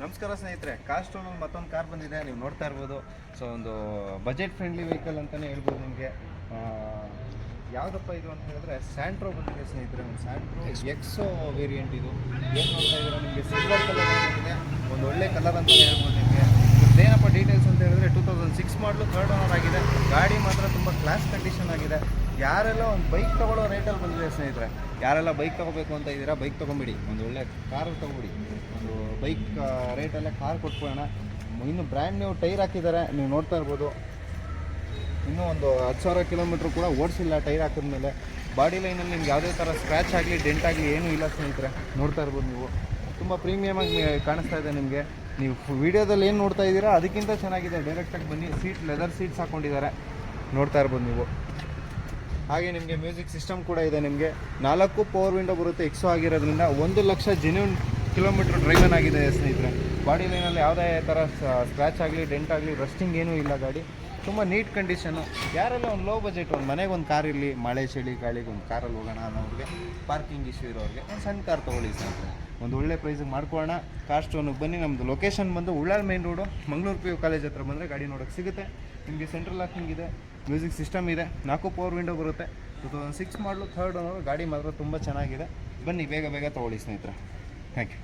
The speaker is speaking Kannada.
ನಮಸ್ಕಾರ ಸ್ನೇಹಿತರೆ, ಕಾರ್ ಸ್ಟೋನಲ್ಲಿ ಮತ್ತೊಂದು ಕಾರ್ ಬಂದಿದೆ, ನೀವು ನೋಡ್ತಾ ಇರ್ಬೋದು. ಸೊ ಒಂದು ಬಜೆಟ್ ಫ್ರೆಂಡ್ಲಿ ವೆಹಿಕಲ್ ಅಂತಲೇ ಹೇಳ್ಬೋದು ನಿಮಗೆ. ಯಾವುದಪ್ಪ ಇದು ಅಂತ ಹೇಳಿದ್ರೆ ಸ್ಯಾಂಟ್ರೋ ಬಂದಿದೆ ಸ್ನೇಹಿತರೆ. ಒಂದು ಸ್ಯಾಂಟ್ರೋ ಎಕ್ಸೋ ವೇರಿಯಂಟ್ ಇದು. ಏನು ನೋಡ್ತಾ ಇದ್ದೀರಾ, ನಿಮಗೆ ಸಿಲ್ವರ್ ಕಲರ್ ಬಂದಿದೆ, ಒಂದು ಒಳ್ಳೆ ಕಲರ್ ಅಂತಲೇ ಹೇಳ್ಬೋದು ನಿಮಗೆ. ಏನಪ್ಪ ಡೀಟೇಲ್ಸ್ ಅಂತ ಹೇಳಿದ್ರೆ 2006 ಮಾಡಲು 3rd ಓನರ್ ಆಗಿದೆ. ಗಾಡಿ ಮಾತ್ರ ತುಂಬ ಕ್ಲಾಸ್ ಕಂಡೀಷನ್ ಆಗಿದೆ. ಯಾರೆಲ್ಲ ಒಂದು ಬೈಕ್ ತೊಗೊಳ್ಳೋ ರೇಟಲ್ಲಿ ಬಂದಿದೆ ಸ್ನೇಹಿತರೆ, ಯಾರೆಲ್ಲ ಬೈಕ್ ತೊಗೋಬೇಕು ಅಂತ ಇದ್ದೀರಾ ಬೈಕ್ ತೊಗೊಂಬಿಡಿ, ಒಂದು ಒಳ್ಳೆ ಕಾರ್ ತೊಗೊಬಿಡಿ. ಒಂದು ಬೈಕ್ ರೇಟಲ್ಲೇ ಕಾರ್ ಕೊಟ್ಕೊಳ್ಳೋಣ. ಇನ್ನು ಬ್ರ್ಯಾಂಡ್ ನ್ಯೂ ಟೈರ್ ಹಾಕಿದ್ದಾರೆ, ನೀವು ನೋಡ್ತಾ ಇರ್ಬೋದು. ಇನ್ನೂ ಒಂದು 10,000 ಕಿಲೋಮೀಟ್ರ್ ಕೂಡ ಓಡಿಸಿಲ್ಲ ಟೈರ್ ಹಾಕಿದ್ಮೇಲೆ. ಬಾಡಿ ಲೈನಲ್ಲಿ ನಿಮ್ಗೆ ಯಾವುದೇ ಥರ ಸ್ಕ್ರ್ಯಾಚ್ ಆಗಲಿ ಡೆಂಟ್ ಆಗಲಿ ಏನೂ ಇಲ್ಲ ಸ್ನೇಹಿತರೆ, ನೋಡ್ತಾ ಇರ್ಬೋದು ನೀವು. ತುಂಬ ಪ್ರೀಮಿಯಮಾಗಿ ಕಾಣಿಸ್ತಾ ಇದೆ ನಿಮಗೆ. ನೀವು ವೀಡಿಯೋದಲ್ಲಿ ಏನು ನೋಡ್ತಾ ಇದ್ದೀರಾ ಅದಕ್ಕಿಂತ ಚೆನ್ನಾಗಿದೆ. ಡೈರೆಕ್ಟಾಗಿ ಬನ್ನಿ, ಲೆದರ್ ಸೀಟ್ಸ್ ಹಾಕ್ಕೊಂಡಿದ್ದಾರೆ, ನೋಡ್ತಾ ಇರ್ಬೋದು ನೀವು. ಹಾಗೆ ನಿಮಗೆ ಮ್ಯೂಸಿಕ್ ಸಿಸ್ಟಮ್ ಕೂಡ ಇದೆ. ನಿಮಗೆ 4 ಪವರ್ ವಿಂಡೋ ಬರುತ್ತೆ. ಎಕ್ಸೋ ಆಗಿರೋದ್ರಿಂದ 1,00,000 ಜೆನ್ಯೂನ್ ಕಿಲೋಮೀಟ್ರ್ ಡ್ರೈವನ್ ಆಗಿದೆ ಸ್ನೇಹಿತರೆ. ಬಾಡಿ ಲೈನಲ್ಲಿ ಯಾವುದೇ ಥರ ಸ್ಕ್ರ್ಯಾಚ್ ಆಗಲಿ ಡೆಂಟ್ ಆಗಲಿ ರಸ್ಟಿಂಗ್ ಏನೂ ಇಲ್ಲ. ಗಾಡಿ ತುಂಬ ನೀಟ್ ಕಂಡೀಷನ್ನು. ಯಾರೆಲ್ಲ ಒಂದು ಲೋ ಬಜೆಟ್, ಒಂದು ಮನೆಗೆ ಒಂದು ಕಾರ್ ಇರಲಿ, ಮಳೆ ಚಳಿ ಗಾಳಿಗೆ ಒಂದು ಕಾರಲ್ಲಿ ಹೋಗೋಣ ಅನ್ನೋರಿಗೆ, ಪಾರ್ಕಿಂಗ್ ಇಶ್ಯೂ ಇರೋರಿಗೆ ಒಂದು ಸಣ್ಣ ಕಾರ್ ತೊಗೊಳ್ಳಿ ಸ್ನೇಹಿತರೆ. ಒಂದು ಒಳ್ಳೆ ಪ್ರೈಸಿಗೆ ಮಾಡ್ಕೊಳ್ಳೋಣ. ಕಾರ್ ಸ್ಟೋನಿಗೆ ಬನ್ನಿ. ನಮ್ಮದು ಲೊಕೇಶನ್ ಬಂದು Ullal main road, Mangaluru PU college ಹತ್ರ ಬಂದರೆ ಗಾಡಿ ನೋಡೋಕ್ಕೆ ಸಿಗುತ್ತೆ. ನಿಮಗೆ ಸೆಂಟ್ರಲ್ ಲಾಕಿಂಗ್ ಇದೆ, ಮ್ಯೂಸಿಕ್ ಸಿಸ್ಟಮ್ ಇದೆ, 4 ಪವರ್ ವಿಂಡೋ ಬರುತ್ತೆ. 2006 ಮಾಡಲು 3rd ಓನರ್. ಗಾಡಿ ಮಾತ್ರ ತುಂಬ ಚೆನ್ನಾಗಿದೆ. ಬನ್ನಿ, ಬೇಗ ತೊಗೊಳ್ಳಿ ಸ್ನೇಹಿತರೆ. Thank you.